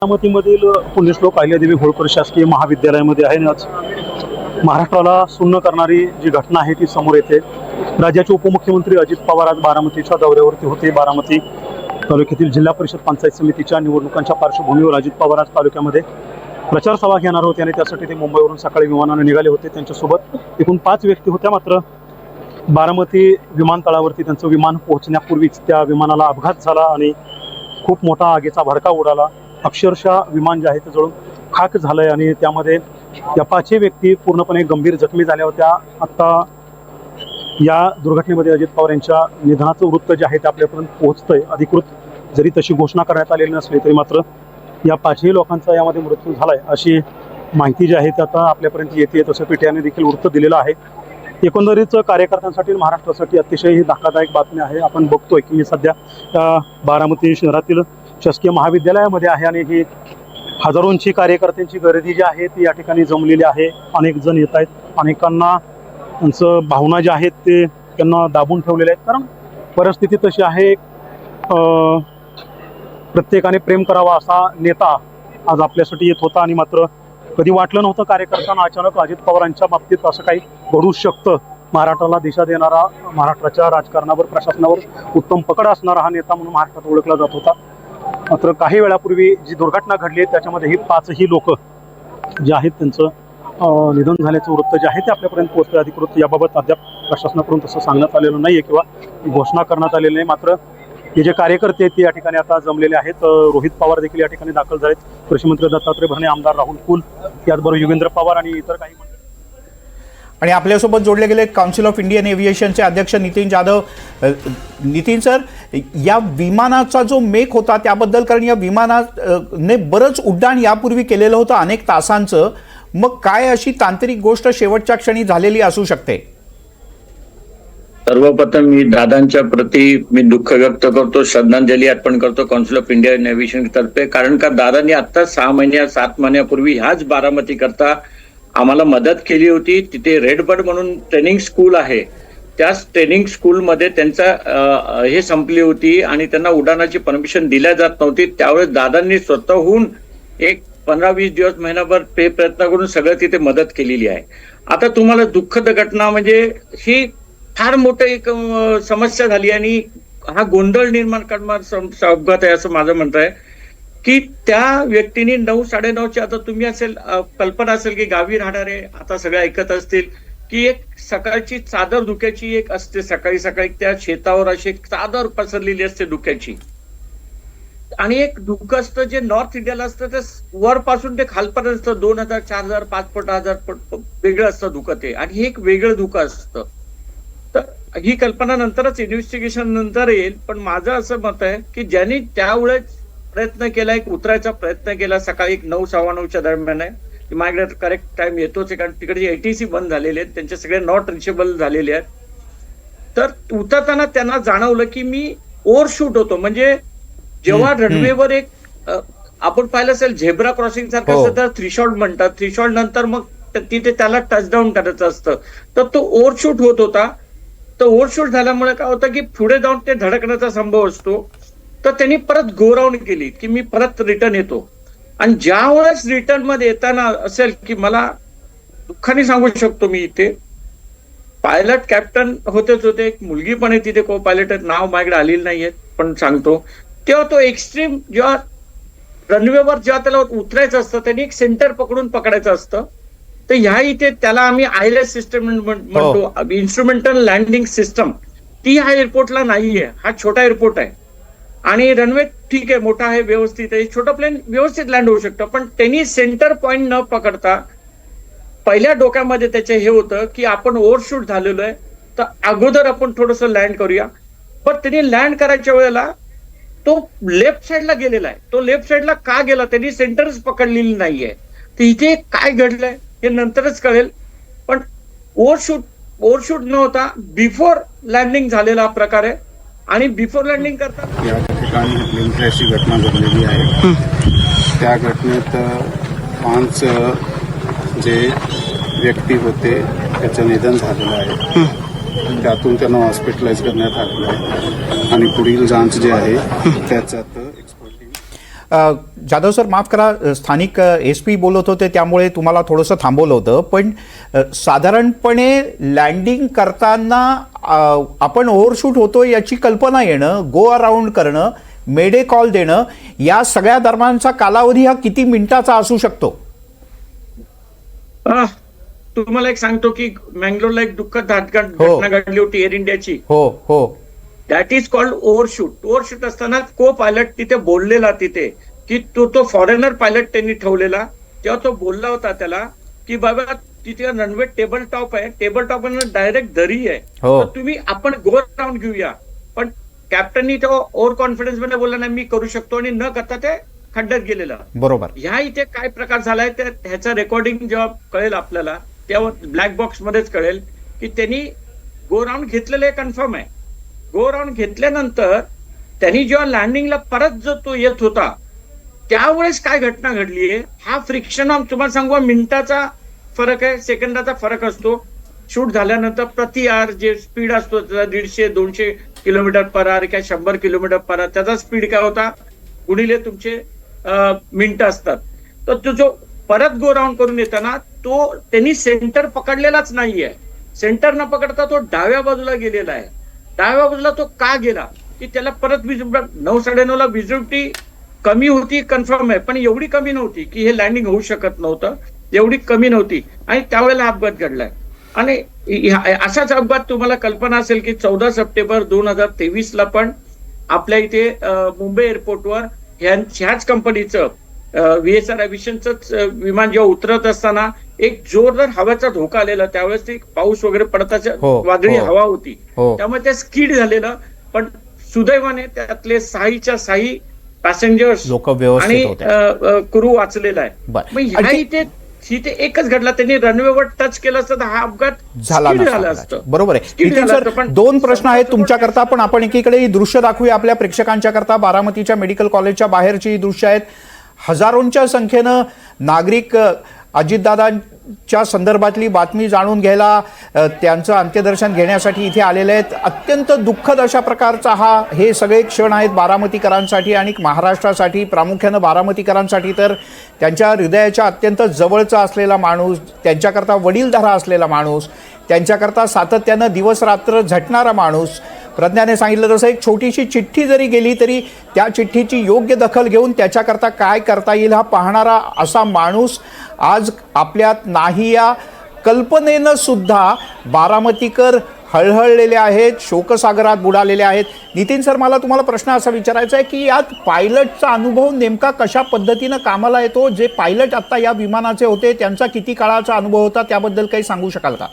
बारामतीमधील पुण्यश्लोक अहिल्यादेवी होळकर शासकीय महाविद्यालयामध्ये आहे. आज महाराष्ट्राला सुन्न करणारी जी घटना आहे ती समोर येते. राज्याचे उपमुख्यमंत्री अजित पवार आज बारामतीच्या दौऱ्यावरती होते. बारामती तालुक्यातील जिल्हा परिषद पंचायत समितीच्या निवडणुकांच्या पार्श्वभूमीवर अजित पवार आज तालुक्यामध्ये प्रचार सभा घेणार होते आणि त्यासाठी ते मुंबईवरून सकाळी विमानाने निघाले होते. त्यांच्यासोबत एकूण 5 व्यक्ती होत्या. मात्र बारामती विमानतळावरती त्यांचं विमान पोहोचण्यापूर्वीच त्या विमानाला अपघात झाला आणि खूप मोठा आगीचा भडका उडाला. अक्षरशः विमान जे आहे ते जळून खाक झालंय आणि त्यामध्ये या 5 व्यक्ती पूर्णपणे गंभीर जखमी झाल्या होत्या. आता या दुर्घटनेमध्ये अजित पवार यांच्या निधनाचं वृत्त जे आहे ते आपल्यापर्यंत पोहोचतंय. अधिकृत जरी तशी घोषणा करण्यात आलेली नसली तरी मात्र या 5ही लोकांचा यामध्ये मृत्यू झालाय अशी माहिती जी आहे ती आता आपल्यापर्यंत येते. तसं पीटीआयने देखील वृत्त दिलेलं आहे. एकंदरीत कार्यकर्त्यांसाठी महाराष्ट्रासाठी अतिशय ही धक्कादायक बातमी आहे. आपण बघतोय की मी सध्या बारामती शहरातील शासकीय महाविद्यालयामध्ये आहे आणि ही हजारोंची कार्यकर्त्यांची गर्दी जी आहे ती या ठिकाणी जमलेली आहे. अनेक जण येत आहेत. अनेकांना त्यांचं भावना ज्या आहेत ते त्यांना दाबून ठेवलेले आहेत. कारण परिस्थिती तशी आहे. प्रत्येकाने प्रेम करावा असा नेता आज आपल्यासाठी येत होता आणि मात्र कधी वाटलं नव्हतं कार्यकर्त्यांना अचानक अजित पवारांच्या बाबतीत असं काही घडू शकतं. महाराष्ट्राला दिशा देणारा, महाराष्ट्राच्या राजकारणावर प्रशासनावर उत्तम पकड असणारा हा नेता म्हणून महाराष्ट्रात ओळखला जात होता. मात्र काही वेळापूर्वी जी दुर्घटना घडली आहे त्याच्यामध्ये ही 5ही लोक जे आहेत त्यांचं निधन झाल्याचं वृत्त जे आहे ते आपल्यापर्यंत पोहोचतं. अधिकृत याबाबत अद्याप प्रशासनाकडून तसं सांगण्यात आलेलं नाही आहे किंवा घोषणा करण्यात आलेली नाही. मात्र हे जे कार्यकर्ते आहेत ते या ठिकाणी आता जमलेले आहेत. रोहित पवार देखील या ठिकाणी दाखल झालेत. कृषी मंत्री दत्तात्रय भरणे, आमदार राहुल कुल, त्याचबरोबर योगेंद्र पवार आणि इतर काही मंडळी. आणि आपल्यासोबत जोडले गेले काउन्सिल ऑफ इंडियन एव्हिएशनचे अध्यक्ष नितीन जाधव. नितीन सर, या विमानाचा जो मेक होता त्याबद्दल, कारण या विमानाने बरंच उड्डाण यापूर्वी केलेलं होतं अनेक तासांचं, मग काय अशी तांत्रिक गोष्ट शेवटच्या क्षणी झालेली असू शकते? सर्वप्रथम मी दादांच्या प्रती दुःख व्यक्त करतो, श्रद्धांजली अर्पण करतो काउन्सिल ऑफ इंडियन एव्हिएशन तर्फे. कारण का दादांनी आता 7 महिन्यापूर्वी ह्याच बारामती करता आम्हाला मदत केली होती. तिथे रेडबर्ड म्हणून ट्रेनिंग स्कूल आहे, त्याच ट्रेनिंग स्कूलमध्ये त्यांचा हे संपली होती आणि त्यांना उड्डाणाची परमिशन दिल्या जात नव्हती. त्यावेळेस दादांनी स्वतःहून एक 15-20 दिवस, महिनाभर प्रयत्न करून सगळं तिथे मदत केलेली आहे. आता तुम्हाला दुःखद घटना म्हणजे ही फार मोठं एक समस्या झाली आणि हा गोंधळ निर्माण करणारा अपघात आहे असं माझं म्हणणं आहे. की त्या व्यक्तीने 9-9:30च्या, आता तुम्ही कल्पना असेल की गावी राहणारे आता सगळे ऐकत असतील की एक सकाळची चादर धुक्याची एक असते, सकाळी सकाळी त्या शेतावर अशी एक चादर पसरलेली असते धुक्याची. आणि एक धुकं असतं जे नॉर्थ इंडियाला असतं ते वरपासून ते खालपर्यंत असतं. 2000, 4000, 5 फूट, 1000 फूट वेगळं असतं धुकं ते, आणि हे एक वेगळं धुकं असतं. तर ही कल्पना नंतरच इन्व्हेस्टिगेशन नंतर येईल. पण माझं असं मत आहे की ज्यांनी त्यावेळेस प्रयत्न केला, एक उतरायचा प्रयत्न केला, सकाळी 9-9:15च्या दरम्यान आहे. माझ्याकडे करेक्ट टाइम येतोच, कारण तिकडे एटीसी बंद झालेले आहेत, त्यांचे सगळे नॉट रिचेबल झालेले आहेत. तर उतरताना त्यांना जाणवलं की मी ओव्हरशूट होतो. म्हणजे जेव्हा रनवेवर एक आपण पाहिलं असेल झेब्रा क्रॉसिंग सारखं असतं तर थ्रीशॉल्ड म्हणतात, थ्रीशॉल्ड नंतर मग तिथे त्याला टचडाऊन करायचं असतं, तर तो ओव्हरशूट होत होता. तर ओव्हरशूट झाल्यामुळे काय होतं की पुढे जाऊन ते धडकण्याचा संभव असतो. तर त्यांनी परत गो राऊंड केली की मी परत रिटर्न येतो. आणि ज्या वेळेस रिटर्न मध्ये येताना असेल की मला दुःखाने सांगू शकतो मी इथे पायलट कॅप्टन होते, एक मुलगी पण आहे तिथे को पायलट, नाव माझ्याकडे आलेलं नाहीये पण सांगतो. तेव्हा तो एक्स्ट्रीम जेव्हा रनवेवर जेव्हा त्याला उतरायचं असतं त्यांनी एक सेंटर पकडून पकडायचं असतं. तर ह्या इथे त्याला आम्ही आयलेस सिस्टम म्हणतो, इन्स्ट्रुमेंटल लँडिंग सिस्टम, ती ह्या एअरपोर्टला नाहीये. हा छोटा एअरपोर्ट आहे आणि रनवे ठीक आहे, मोठा आहे, व्यवस्थित आहे, छोटं प्लेन व्यवस्थित लँड होऊ शकतं. पण त्यांनी सेंटर पॉइंट न पकडता पहिल्या डोक्यामध्ये त्याचे हे होतं की आपण ओव्हरशूट झालेलो आहे, तर अगोदर आपण थोडंसं लँड करूया. पण त्यांनी लँड करायच्या वेळेला तो लेफ्ट साईडला गेलेला आहे. तो लेफ्ट साईडला का गेला, त्यांनी सेंटरच पकडलेली नाहीये. तर इथे काय घडलंय हे नंतरच कळेल. पण ओव्हरशूट न होता बिफोर लँडिंग झालेला प्रकार आहे. आणि बिफोर लँडिंग करता या ठिकाणी प्लेन क्रॅशची घटना घडलेली आहे. त्या घटनेत 5 जे व्यक्ती होते त्याचं निधन झालेलं आहे. त्यातून त्यांना हॉस्पिटलाइज करण्यात आलेलं आहे आणि पुढील जांच जे आहे त्याच्यात जाधव सर माफ करा, स्थानिक SP बोलत होते त्यामुळे तुम्हाला थोडंसं थांबवलं होतं, पण साधारणपणे लँडिंग करताना आपण ओव्हरशूट होतो याची कल्पना येणं, गो अराउंड करणं, मेडे कॉल देणं, या सगळ्या दरम्यानचा कालावधी हा किती मिनिटाचा असू शकतो? तुम्हाला एक सांगतो की मँगलोरला एक दुःखद हो. घटना घडली होती एअर इंडियाची. हो. दॅट इज कॉल्ड ओव्हरशूट असताना को पायलट तिथे बोललेला तिथे की तो फॉरेनर पायलट त्यांनी ठेवलेला, तेव्हा तो बोलला होता त्याला की बाबा तिथे रनवे टेबल टॉप आहे, टेबल टॉप डायरेक्ट दरी आहे, हो. तर तुम्ही आपण गो राऊंड घेऊया. पण कॅप्टननी तो ओव्हर कॉन्फिडन्स मध्ये बोलला नाही मी करू शकतो आणि न करता ते खड्ड्यात गेलेलं. बरोबर. ह्या इथे काय प्रकार झालाय तर ह्याचं रेकॉर्डिंग जेव्हा कळेल आपल्याला तेव्हा ब्लॅक बॉक्स मध्येच कळेल की त्यांनी गो राऊंड घेतलेलं आहे, कन्फर्म आहे. गो राऊंड घेतल्यानंतर त्यांनी जेव्हा लँडिंगला परत जो तो येत होता त्यावेळेस काय घटना घडलीये, हा फ्रिक्शन तुम्हाला सांगू मिनिटाचा फरक आहे, सेकंदाचा फरक असतो. शूट झाल्यानंतर प्रति आवर जे स्पीड असतो त्याचा 150-200 किलोमीटर पर आवर किंवा 100 किलोमीटर पर आवर त्याचा स्पीड काय होता गुणिले तुमचे मिनिटं असतात. तर तो जो परत गो राऊंड करून येताना तो त्यांनी सेंटर पकडलेलाच नाहीये. सेंटर न पकडता तो डाव्या बाजूला गेलेला आहे. डाव्या बाजूला तो का गेला की त्याला परत 9:30ला विजिबिलिटी कमी होती, कन्फर्म आहे, पण एवढी कमी नव्हती की हे लँडिंग होऊ शकत नव्हतं, एवढी कमी नव्हती आणि त्यावेळेला अपघात घडलाय. आणि असाच अपघात तुम्हाला कल्पना असेल की 14 सप्टेंबर 2023ला पण आपल्या इथे मुंबई एअरपोर्टवर ह्याच कंपनीचं VSR एव्हिएशनच विमान जेव्हा उतरत असताना एक जोरदार हवेचा धोका आलेला, त्यावेळेस ते पाऊस वगैरे पडताच्या वादळी हवा होती, त्यामुळे ते स्किड झालेलं. पण सुदैवाने त्यातले 6 पॅसेंजर्स आणि क्रू वाचलेला आहे. मग ह्या इथे एकच घडला, त्यांनी रनवेवर टच केलं असतं तर हा अपघात झाला असतं. बरोबर आहे. नितीन सर, 2 प्रश्न आहेत तुमच्याकरता, पण आपण एकीकडे ही दृश्य दाखवूया आपल्या प्रेक्षकांच्या करता. बारामतीच्या मेडिकल कॉलेजच्या बाहेरची ही दृश्य आहेत. हजारोंच्या संख्येनं नागरिक अजितदादांच्या संदर्भातली बातमी जाणून घ्यायला, त्यांचं अंत्यदर्शन घेण्यासाठी इथे आलेले आहेत. अत्यंत दुःखद अशा प्रकारचा हे सगळे क्षण आहेत बारामतीकरांसाठी आणि महाराष्ट्रासाठी. प्रामुख्यानं बारामतीकरांसाठी तर त्यांच्या हृदयाच्या अत्यंत जवळचा असलेला माणूस, त्यांच्याकरता वडीलधारा असलेला माणूस, त्यांच्याकरता सातत्यानं दिवसरात्र झटणारा माणूस. प्रज्ञाने सांगितलं तसं एक छोटीशी चिठ्ठी जरी गेली तरी त्या चिठ्ठीची योग्य दखल घेऊन त्याच्याकरता काय करता येईल हा पाहणारा असा माणूस आज आपल्यात नाही. या कल्पनेनं सुद्धा बारामतीकर हळहळलेले आहेत, शोकसागरात बुडालेले आहेत. नितीन सर, मला तुम्हाला प्रश्न असा विचारायचा आहे की यात पायलटचा अनुभव नेमका कशा पद्धतीनं कामाला येतो? जे पायलट आता या विमानाचे होते त्यांचा किती काळाचा अनुभव होता, त्याबद्दल काही सांगू शकाल का?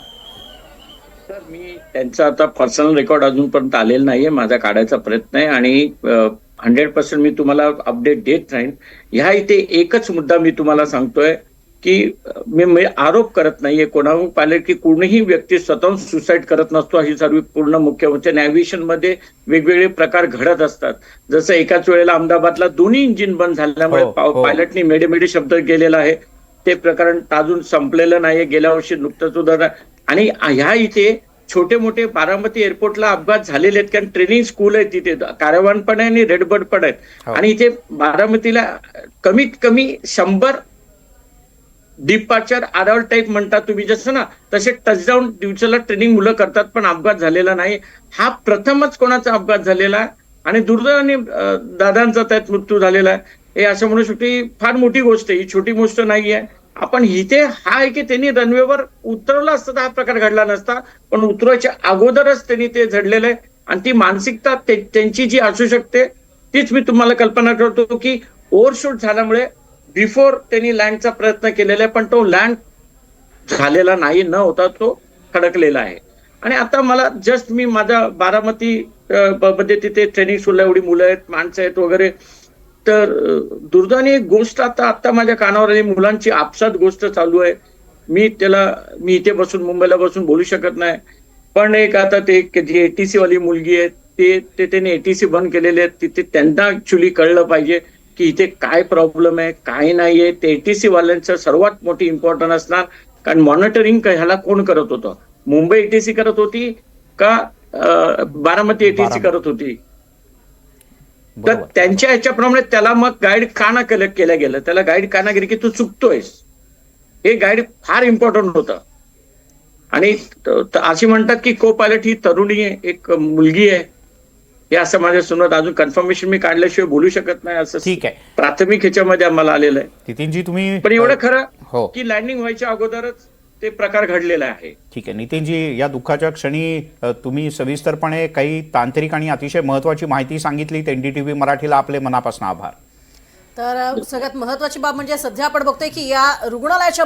सर, मी त्यांचा आता पर्सनल रेकॉर्ड अजूनपर्यंत आलेला नाहीये, माझा काढायचा प्रयत्न आहे आणि 100% मी तुम्हाला अपडेट देत राहीन. ह्या इथे एकच मुद्दा मी तुम्हाला सांगतोय की मी आरोप करत नाहीये कोणावर पायलट की कोणीही व्यक्ती स्वतःहून सुसाईड करत नसतो. ही सर्व पूर्ण मुख्य नॅव्हिगेशन मध्ये वेगवेगळे प्रकार घडत असतात. जसं एकाच वेळेला अहमदाबादला दोन्ही इंजिन बंद झाल्यामुळे पायलटनी मेडे शब्द केलेला आहे. ते प्रकरण अजून संपलेलं नाहीये, गेल्या वर्षी नुकतंच उदाहरण. आणि ह्या इथे छोटे मोठे बारामती एअरपोर्टला अपघात झालेले आहेत, कारण ट्रेनिंग स्कूल आहे तिथे, कारवान पण आहे आणि रेडबर्ड पण आहेत. आणि इथे बारामतीला कमीत कमी 100 डिपार्चर अराइवल टाईप म्हणतात तुम्ही जसं ना, तसे टचडाऊन दिवसाला ट्रेनिंग मुलं करतात, पण अपघात झालेला नाही. हा प्रथमच कोणाचा अपघात झालेला आहे आणि दुर्दैवाने दादांचा त्यात मृत्यू झालेला आहे. हे असं म्हणू शकतो ही फार मोठी गोष्ट आहे, ही छोटी गोष्ट नाहीये. आपण इथे हा आहे की त्यांनी रनवेवर उतरवलं असतं तर हा प्रकार घडला नसता, पण उतरवायच्या अगोदरच त्यांनी ते झडलेलं आहे. आणि ती मानसिकता त्यांची जी असू शकते तीच मी तुम्हाला कल्पना करतो की ओव्हरशूट झाल्यामुळे बिफोर त्यांनी लँडचा प्रयत्न केलेला आहे, पण तो लँड झालेला नाही, न होता तो खडकलेला आहे. आणि आता मला जस्ट मी माझ्या बारामती मध्ये तिथे ट्रेनिंग स्कूलला एवढी मुलं आहेत, माणसं आहेत वगैरे, तर दुर्दैवाने एक गोष्ट आता माझ्या कानावर आली, मुलांची आपसात गोष्ट चालू आहे. मी इथे बसून मुंबईला बसून बोलू शकत नाही, पण एक आता ते जी ATC वाली मुलगी आहे ते त्यांनी ATC बंद केलेले आहेत. तिथे त्यांना ऍक्च्युली कळलं पाहिजे की इथे काय प्रॉब्लेम आहे काय नाहीये. ते ATC वाल्यांचं सर्वात मोठी इम्पॉर्टन्ट असणार, कारण मॉनिटरिंग ह्याला कोण करत होतं? मुंबई ATC करत होती का बारामती ATC करत होती? बरोबर. त्यांच्या ह्याच्याप्रमाणे त्याला मग गाईड का ना केलं गेलं, त्याला गाईड का ना केलं की तू चुकतोयस, हे गाईड फार इम्पॉर्टंट होतं. आणि अशी म्हणतात की को पायलट ही तरुणी आहे, एक मुलगी आहे, हे असं माझ्या सुनात अजून कन्फर्मेशन मी काढल्याशिवाय बोलू शकत नाही, असं ठीक आहे. प्राथमिक ह्याच्यामध्ये आम्हाला आलेलं आहे. नितीनजी तुम्ही पण एवढं खरं हो की लँडिंग व्हायच्या अगोदरच ते प्रकार घडलेला आहे. ठीक आहे. नितीनजी, या दुःखाच्या क्षणी तुम्ही सविस्तरपणे काही तांत्रिक आणि अतिशय महत्वाची माहिती सांगितली. एनडीटीव्ही मराठीला आपले मनापासून आभार. तर सगळ्यात महत्वाची बाब म्हणजे सध्या आपण बघतोय की या रुग्णालयाच्या